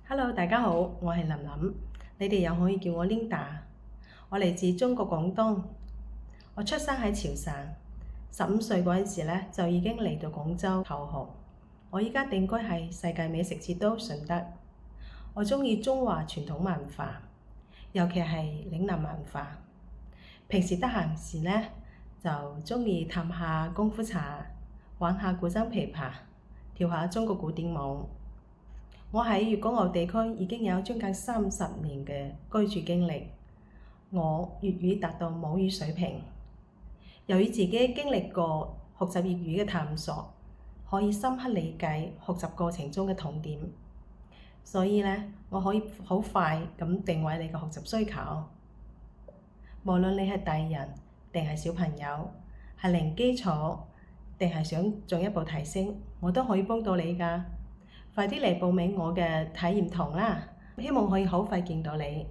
Hello，大家好，我係琳琳，你哋又可以叫我 Linda。我嚟自中國廣東，我出生喺潮汕，15歲嗰陣時咧就已經嚟到廣州求學。我依家定居喺世界美食之都順德。我鍾意中華傳統文化，尤其係嶺南文化。平時得閒時咧就鍾意探下功夫茶，玩下古箏琵琶，跳下中國古典舞。我喺粵港澳地區已經有將近30年嘅居住經歷，我粵語達到母語水平。由於自己經歷過學習粵語嘅探索，可以深刻理解學習過程中嘅痛點，所以呢，我可以好快咁定位你嘅學習需求。無論你係大人定係小朋友，係零基礎定係想進一步提升，我都可以幫到你㗎。快啲嚟報名我嘅體驗堂啦！希望可以好快見到你。